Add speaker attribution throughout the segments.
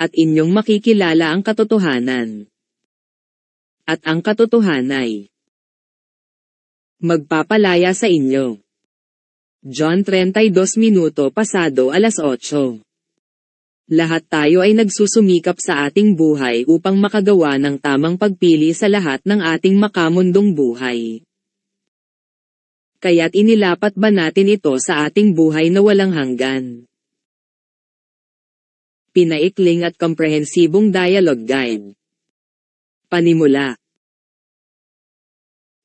Speaker 1: at inyong makikilala ang katotohanan. At ang katotohanay magpapalaya sa inyo. John 32 minuto pasado alas 8. Lahat tayo ay nagsusumikap sa ating buhay upang makagawa ng tamang pagpili sa lahat ng ating makamundong buhay. Kaya't inilapat ba natin ito sa ating buhay na walang hanggan? Pinaikling at komprehensibong dialogue guide. Panimula.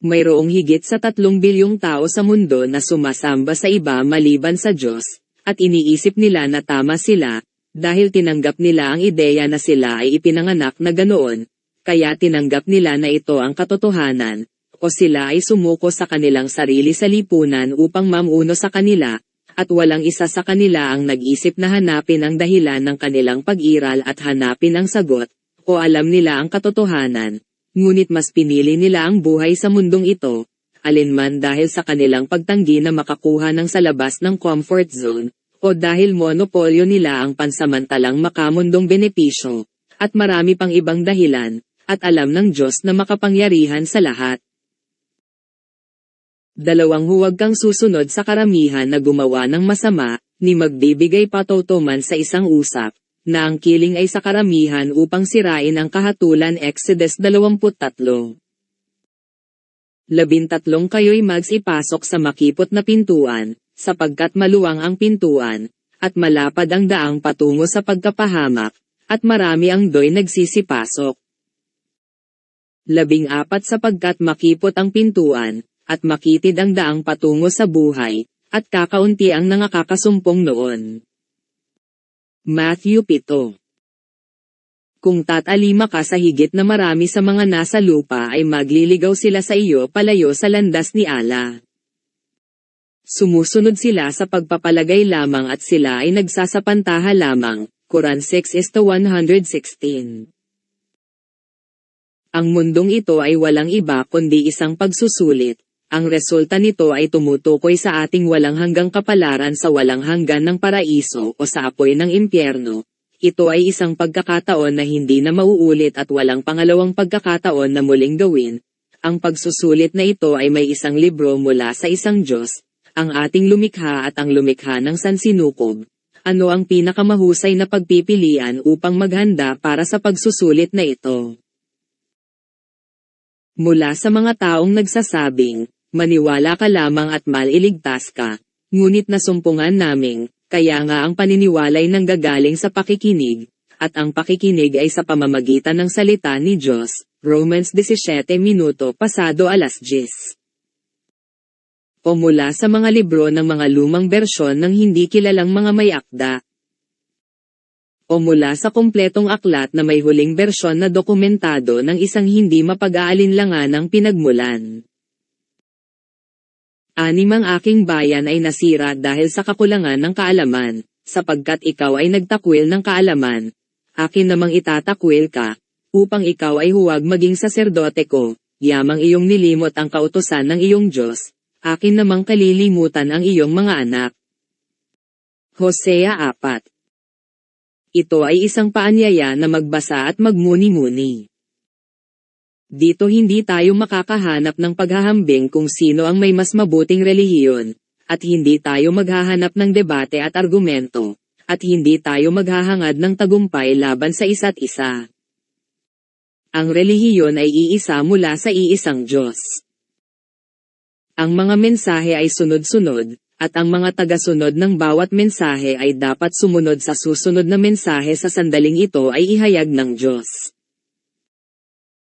Speaker 1: Mayroong higit sa 3 bilyong tao sa mundo na sumasamba sa iba maliban sa Diyos, at iniisip nila na tama sila, dahil tinanggap nila ang ideya na sila ay ipinanganak na ganoon, kaya tinanggap nila na ito ang katotohanan, o sila ay sumuko sa kanilang sarili sa lipunan upang mamuno sa kanila, at walang isa sa kanila ang nag-isip na hanapin ang dahilan ng kanilang pag-iral at hanapin ang sagot, o alam nila ang katotohanan, ngunit mas pinili nila ang buhay sa mundong ito, alinman dahil sa kanilang pagtanggi na makakuha ng sa labas ng comfort zone, o dahil monopolyo nila ang pansamantalang makamundong benepisyo, at marami pang ibang dahilan, at alam ng Diyos na makapangyarihan sa lahat. Huwag kang susunod sa karamihan na gumawa ng masama, ni magbibigay patutuman sa isang usap, na ang kiling ay sa karamihan upang sirain ang kahatulan. Exodus 23. 13 Kayo'y magsipasok sa makipot na pintuan, sapagkat maluwang ang pintuan, at malapad ang daang patungo sa pagkapahamak, at marami ang do'y nagsisipasok. 14 Sapagkat makipot ang pintuan, at makitid ang daang patungo sa buhay, at kakaunti ang nakakasumpong noon. Matthew 7. Kung tatalima ka sa higit na marami sa mga nasa lupa ay magliligaw sila sa iyo palayo sa landas ni Allah. Sumusunod sila sa pagpapalagay lamang at sila ay nagsasapantaha lamang. Quran 6:116. Ang mundong ito ay walang iba kundi isang pagsusulit. Ang resulta nito ay tumutukoy sa ating walang hanggang kapalaran sa walang hanggan ng paraiso o sa apoy ng impyerno. Ito ay isang pagkakataon na hindi na mauulit at walang pangalawang pagkakataon na muling gawin. Ang pagsusulit na ito ay may isang libro mula sa isang Diyos, ang ating lumikha at ang lumikha ng sansinukob. Ano ang pinakamahusay na pagpipilian upang maghanda para sa pagsusulit na ito? Mula sa mga taong nagsasabing, maniwala ka lamang at maliligtas ka, ngunit nasumpungan naming, kaya nga ang paniniwalay nanggagaling sa pakikinig, at ang pakikinig ay sa pamamagitan ng salita ni Diyos. Romans 17 minuto pasado alas 10. O mula sa mga libro ng mga lumang bersyon ng hindi kilalang mga may akda. O mula sa kumpletong aklat na may huling bersyon na dokumentado ng isang hindi mapag-aalinlanganang pinagmulan. Ang aking bayan ay nasira dahil sa kakulangan ng kaalaman, sapagkat ikaw ay nagtakwil ng kaalaman. Akin namang itatakwil ka, upang ikaw ay huwag maging saserdote ko, yamang iyong nilimot ang kautusan ng iyong Diyos, akin namang kalilimutan ang iyong mga anak. Hosea 4. Ito ay isang paanyaya na magbasa at magmuni-muni. Dito hindi tayo makakahanap ng paghahambing kung sino ang may mas mabuting relihiyon, at hindi tayo maghahanap ng debate at argumento, at hindi tayo maghahangad ng tagumpay laban sa isa't isa. Ang relihiyon ay iisa mula sa iisang Diyos. Ang mga mensahe ay sunod-sunod, at ang mga tagasunod ng bawat mensahe ay dapat sumunod sa susunod na mensahe sa sandaling ito ay ihayag ng Diyos.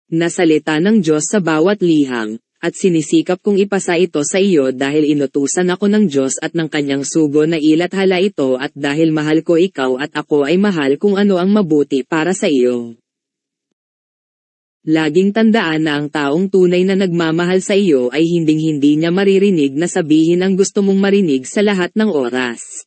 Speaker 1: Nasalita ng Diyos sa bawat liham, at sinisikap kong ipasa ito sa iyo dahil inutusan ako ng Diyos at ng kanyang sugo na ilathala ito at dahil mahal ko ikaw at ako ay mahal kung ano ang mabuti para sa iyo. Laging tandaan na ang taong tunay na nagmamahal sa iyo ay hinding-hindi niya maririnig na sabihin ang gusto mong marinig sa lahat ng oras.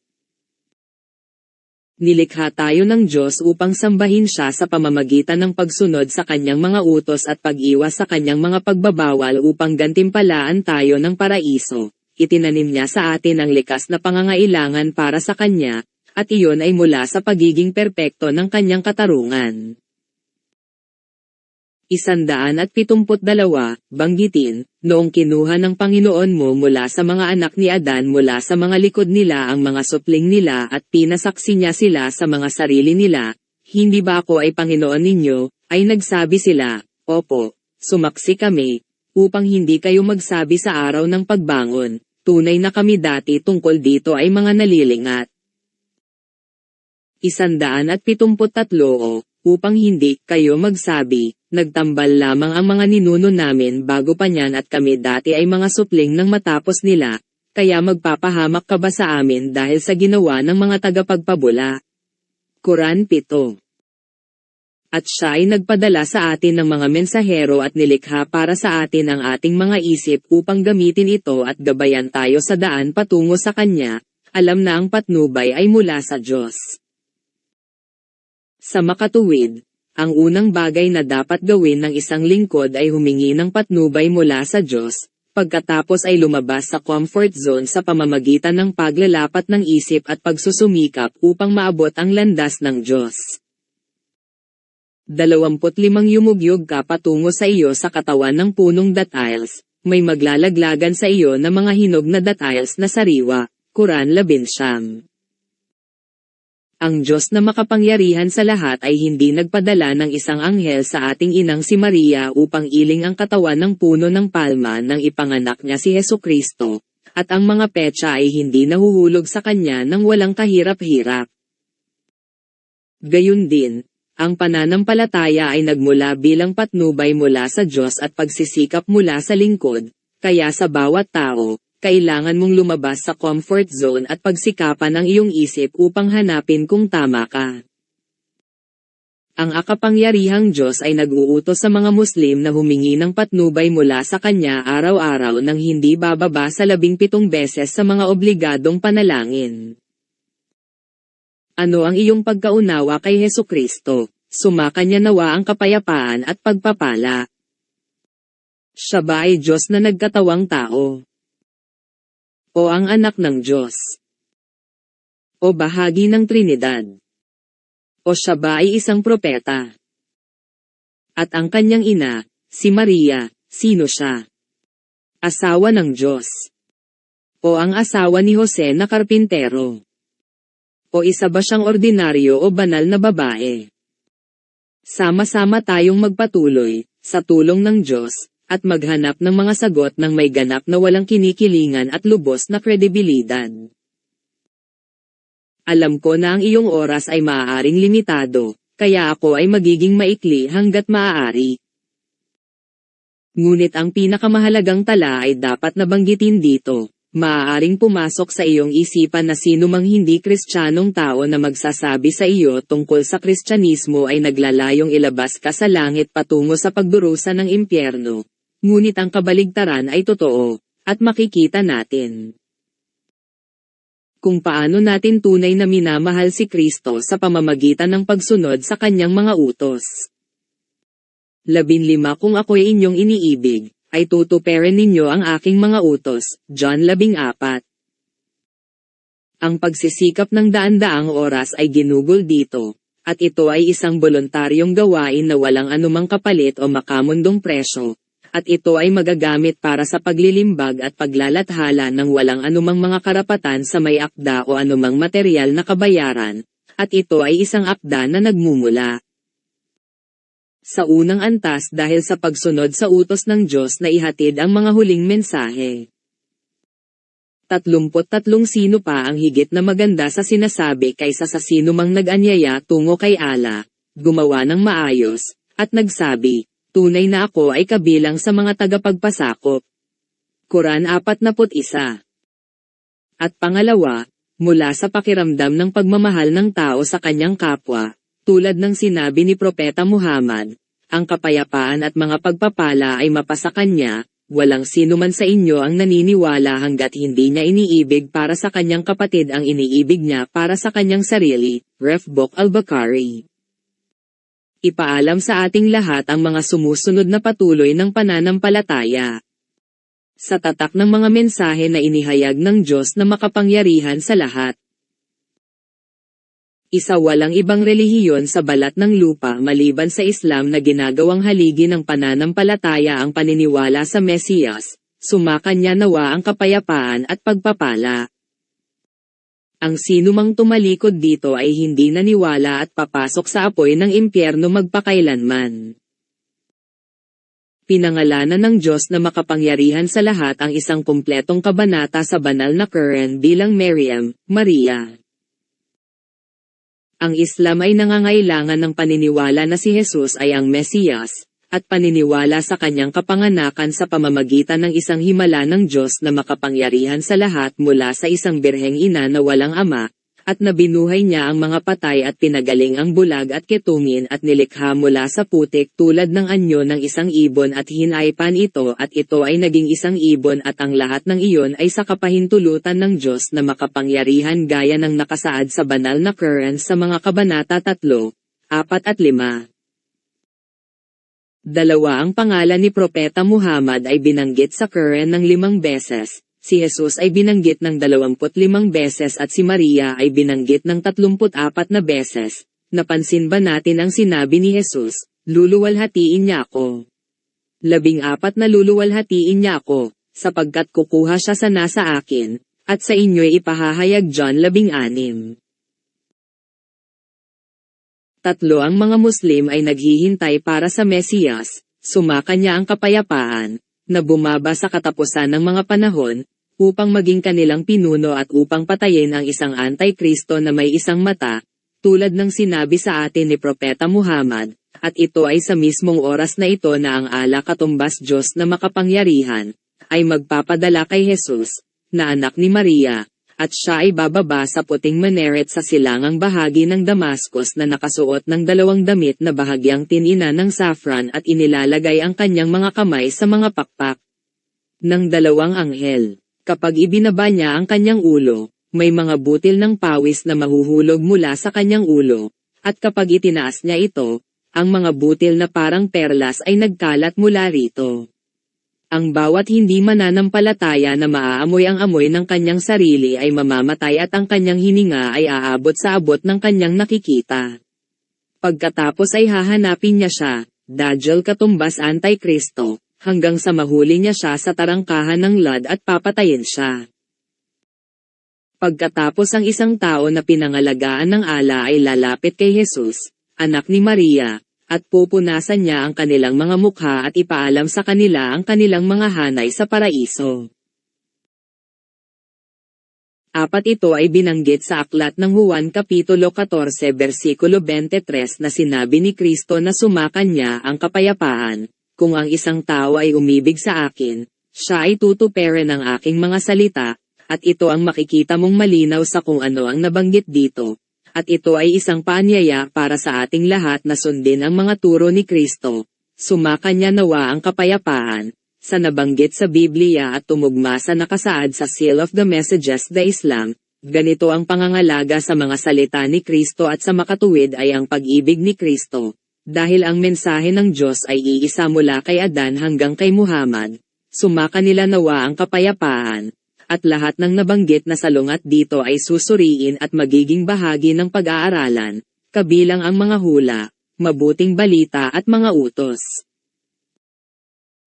Speaker 1: Nilikha tayo ng Diyos upang sambahin siya sa pamamagitan ng pagsunod sa kanyang mga utos at pag-iwas sa kanyang mga pagbabawal upang gantimpalaan tayo ng paraiso. Itinanim niya sa atin ang likas na pangangailangan para sa kanya, at iyon ay mula sa pagiging perpekto ng kanyang katarungan. 172, banggitin, noong kinuha ng Panginoon mo mula sa mga anak ni Adan mula sa mga likod nila ang mga supling nila at pinasaksi niya sila sa mga sarili nila, hindi ba ako ay Panginoon ninyo, ay nagsabi sila, opo, sumaksi kami, upang hindi kayo magsabi sa araw ng pagbangon, tunay na kami dati tungkol dito ay mga nalilingat. 173, upang hindi kayo magsabi, nagtambal lamang ang mga ninuno namin bago pa niyan at kami dati ay mga supling ng matapos nila, kaya magpapahamak ka ba sa amin dahil sa ginawa ng mga tagapagpabula? Quran 7. At siya ay nagpadala sa atin ng mga mensahero at nilikha para sa atin ang ating mga isip upang gamitin ito at gabayan tayo sa daan patungo sa Kanya, alam na ang patnubay ay mula sa Diyos. Sa makatuwid, ang unang bagay na dapat gawin ng isang lingkod ay humingi ng patnubay mula sa Diyos, pagkatapos ay lumabas sa comfort zone sa pamamagitan ng paglalapat ng isip at pagsusumikap upang maabot ang landas ng Diyos. 25 Yumugyog ka patungo sa iyo sa katawan ng punong datiles, may maglalaglagan sa iyo na mga hinog na datiles na sariwa, Quran 11. Ang Diyos na makapangyarihan sa lahat ay hindi nagpadala ng isang anghel sa ating inang si Maria upang iling ang katawan ng puno ng palma nang ipanganak niya si Hesukristo, at ang mga petsa ay hindi nahuhulog sa kanya nang walang kahirap-hirap. Gayun din, ang pananampalataya ay nagmula bilang patnubay mula sa Diyos at pagsisikap mula sa lingkod, kaya sa bawat tao, kailangan mong lumabas sa comfort zone at pagsikapan ang iyong isip upang hanapin kung tama ka. Ang akapangyarihang Diyos ay nag-uutos sa mga Muslim na humingi ng patnubay mula sa Kanya araw-araw nang hindi bababa sa 17 beses sa mga obligadong panalangin. Ano ang iyong pagkaunawa kay Hesukristo? Sumakanya nawa ang kapayapaan at pagpapala. Siya ba ay Diyos na nagkatawang tao? O ang anak ng Diyos? O bahagi ng Trinidad? O siya ba ay isang propeta? At ang kanyang ina, si Maria, sino siya? Asawa ng Diyos? O ang asawa ni Jose na karpintero? O isa ba siyang ordinaryo o banal na babae? Sama-sama tayong magpatuloy, sa tulong ng Diyos, at maghanap ng mga sagot ng may ganap na walang kinikilingan at lubos na kredibilidad. Alam ko na ang iyong oras ay maaaring limitado, kaya ako ay magiging maikli hanggat maaari. Ngunit ang pinakamahalagang tala ay dapat nabanggitin dito. Maaaring pumasok sa iyong isipan na sinumang hindi Kristiyanong tao na magsasabi sa iyo tungkol sa Kristyanismo ay naglalayong ilabas ka sa langit patungo sa pagdurusa ng impyerno. Ngunit ang kabaligtaran ay totoo, at makikita natin kung paano natin tunay na minamahal si Kristo sa pamamagitan ng pagsunod sa kanyang mga utos. 15 Kung ako'y inyong iniibig, ay tutuparin ninyo ang aking mga utos, John 14. Ang pagsisikap ng daan-daang oras ay ginugol dito, at ito ay isang voluntaryong gawain na walang anumang kapalit o makamundong presyo, at ito ay magagamit para sa paglilimbag at paglalathala ng walang anumang mga karapatan sa may akda o anumang materyal na kabayaran, at ito ay isang akda na nagmumula sa unang antas dahil sa pagsunod sa utos ng Diyos na ihatid ang mga huling mensahe. 33 Sino pa ang higit na maganda sa sinasabi kaysa sa sino mang nag-anyaya tungo kay Allah, gumawa ng maayos, at nagsabi, tunay na ako ay kabilang sa mga tagapagpasakop. Quran 41. At pangalawa, mula sa pakiramdam ng pagmamahal ng tao sa kanyang kapwa, tulad ng sinabi ni Propeta Muhammad, ang kapayapaan at mga pagpapala ay mapasa kanya, walang sino man sa inyo ang naniniwala hanggat hindi niya iniibig para sa kanyang kapatid ang iniibig niya para sa kanyang sarili. Ref Book Al-Bukhari. Ipaalam sa ating lahat ang mga sumusunod na patuloy ng pananampalataya. Sa tatak ng mga mensahe na inihayag ng Diyos na makapangyarihan sa lahat. Isa walang ibang relihiyon sa balat ng lupa maliban sa Islam na ginagawang haligi ng pananampalataya ang paniniwala sa Mesiyas, sumakanya nawa ang kapayapaan at pagpapala. Ang sinumang tumalikod dito ay hindi naniwala at papasok sa apoy ng impyerno magpakailanman. Pinangalanan ng Diyos na makapangyarihan sa lahat ang isang kumpletong kabanata sa banal na Quran bilang Maryam, Maria. Ang Islam ay nangangailangan ng paniniwala na si Jesus ay ang Mesiyas, at paniniwala sa kanyang kapanganakan sa pamamagitan ng isang himala ng Diyos na makapangyarihan sa lahat mula sa isang birheng ina na walang ama, at nabinuhay niya ang mga patay at pinagaling ang bulag at ketungin at nilikha mula sa putik tulad ng anyo ng isang ibon at hinaypan ito at ito ay naging isang ibon at ang lahat ng iyon ay sa kapahintulutan ng Diyos na makapangyarihan gaya ng nakasaad sa banal na Quran sa mga kabanata 3, 4 at 5. Dalawa ang pangalan ni Propeta Muhammad ay binanggit sa Quran ng 5 beses. Si Jesus ay binanggit ng 25 beses at si Maria ay binanggit ng 34 na beses. Napansin ba natin ang sinabi ni Jesus, luluwalhatiin niya ako? 14 na luluwalhatiin niya ako, sapagkat kukuha siya sa nasa akin, at sa inyo'y ipahahayag John 16. Tatlo ang mga Muslim ay naghihintay para sa Mesiyas, sumakanya ang kapayapaan, na bumaba sa katapusan ng mga panahon, upang maging kanilang pinuno at upang patayin ang isang antikristo na may isang mata, tulad ng sinabi sa atin ni Propeta Muhammad, at ito ay sa mismong oras na ito na ang ala katumbas Diyos na makapangyarihan, ay magpapadala kay Jesus, na anak ni Maria, at siya ay bababa sa puting maneret sa silangang bahagi ng Damascus na nakasuot ng 2 damit na bahagyang tinina ng saffron at inilalagay ang kanyang mga kamay sa mga pakpak ng 2 anghel. Kapag ibinaba niya ang kanyang ulo, may mga butil ng pawis na mahuhulog mula sa kanyang ulo, at kapag itinaas niya ito, ang mga butil na parang perlas ay nagkalat mula rito. Ang bawat hindi mananampalataya na maaamoy ang amoy ng kanyang sarili ay mamamatay at ang kanyang hininga ay aabot sa abot ng kanyang nakikita. Pagkatapos ay hahanapin niya siya, Dajjal katumbas Antikristo, hanggang sa mahuli niya siya sa tarangkahan ng Lod at papatayin siya. Pagkatapos ang isang tao na pinangalagaan ng ala ay lalapit kay Jesus, anak ni Maria, at pupunasan niya ang kanilang mga mukha at ipaalam sa kanila ang kanilang mga hanay sa paraiso. 4 Ito ay binanggit sa aklat ng Juan Kapitulo 14 versikulo 23 na sinabi ni Kristo na sumakan niya ang kapayapaan, kung ang isang tao ay umibig sa akin, siya ay tutuparin ng aking mga salita, at ito ang makikita mong malinaw sa kung ano ang nabanggit dito. At ito ay isang paanyaya para sa ating lahat na sundin ang mga turo ni Kristo. Sumakanya nawa ang kapayapaan, sa nabanggit sa Biblia at tumugma sa nakasaad sa Seal of the Messages the Islam. Ganito ang pangangalaga sa mga salita ni Kristo at sa makatuwid ay ang pag-ibig ni Kristo. Dahil ang mensahe ng Diyos ay iisa mula kay Adan hanggang kay Muhammad, sumaka nila nawa ang kapayapaan. At lahat ng nabanggit na salungat dito ay susuriin at magiging bahagi ng pag-aaralan, kabilang ang mga hula, mabuting balita at mga utos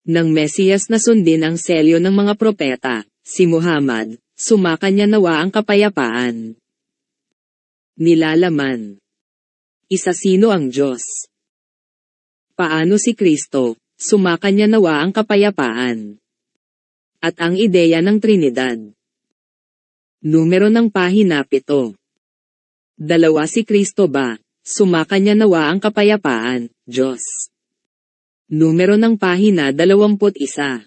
Speaker 1: ng Mesiyas na sundin ang selyo ng mga propeta, si Muhammad, sumakanya nawa ang kapayapaan. Nilalaman. Isa sino ang Diyos? Paano si Kristo, sumakanya nawa ang kapayapaan? At ang ideya ng Trinidad. Numero ng pahina 7. 2 Si Kristo ba, sumakanya nawa ang kapayapaan, Diyos. Numero ng pahina 21.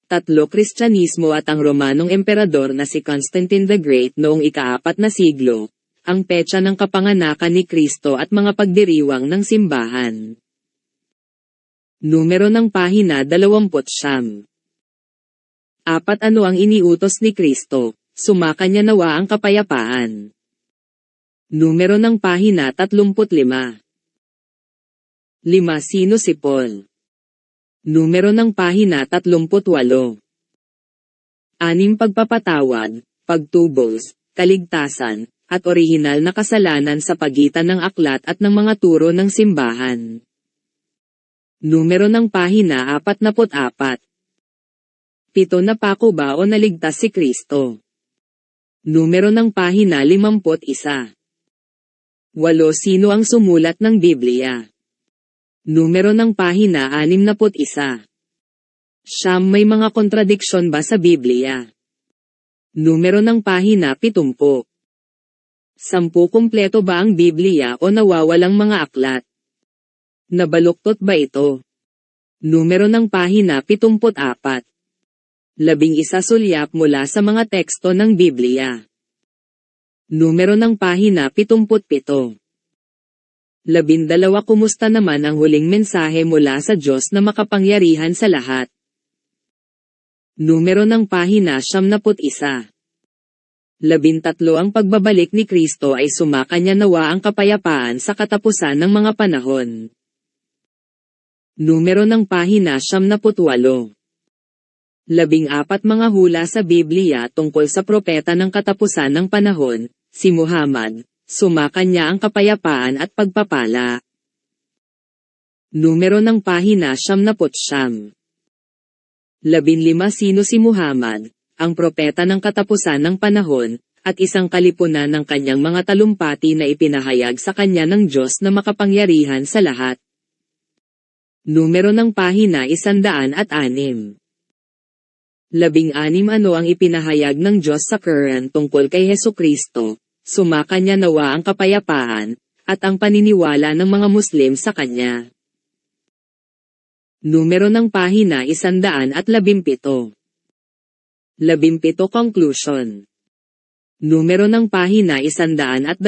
Speaker 1: 3 Kristyanismo at ang Romanong Emperador na si Constantine the Great noong ika-4 na siglo, ang petsa ng kapanganakan ni Kristo at mga pagdiriwang ng simbahan. Numero ng pahina 20. 4 Ano ang iniutos ni Kristo, sumakanya nawa ang kapayapaan. Numero ng pahina 35. 5 Sino si Paul? Numero ng pahina 38. 6 Pagpapatawad, pagtubos, kaligtasan, at orihinal na kasalanan sa pagitan ng aklat at ng mga turo ng simbahan. Numero ng pahina 44. Pito na pako ba o naligtas si Kristo? Numero ng pahina 51. 8. Sino ang sumulat ng Biblia? Numero ng pahina 61. Siyam, may mga kontradiksyon ba sa Biblia? Numero ng pahina 70. 10, kumpleto ba ang Biblia o nawawalang mga aklat? Nabaluktot ba ito? Numero ng pahina 74. 11, sulyap mula sa mga teksto ng Biblia. Numero ng pahina 77. 12, kumusta naman ang huling mensahe mula sa Diyos na makapangyarihan sa lahat? Numero ng pahina 71. 13, ang pagbabalik ni Kristo ay sumakanya nawa ang kapayapaan sa katapusan ng mga panahon. Numero ng pahina 78. 14, mga hula sa Biblia tungkol sa propeta ng katapusan ng panahon, si Muhammad, sumakanya ang kapayapaan at pagpapala. Numero ng pahina 79. 15, sino si Muhammad, ang propeta ng katapusan ng panahon, at isang kalipunan ng kanyang mga talumpati na ipinahayag sa kanya ng Diyos na makapangyarihan sa lahat. Numero ng pahina 106. 16, ano ang ipinahayag ng Diyos sa Quran tungkol kay Hesukristo, sumakanya nawa ang kapayapaan, at ang paniniwala ng mga Muslim sa kanya. Numero ng pahina 117. 17, conclusion. Numero ng pahina 121.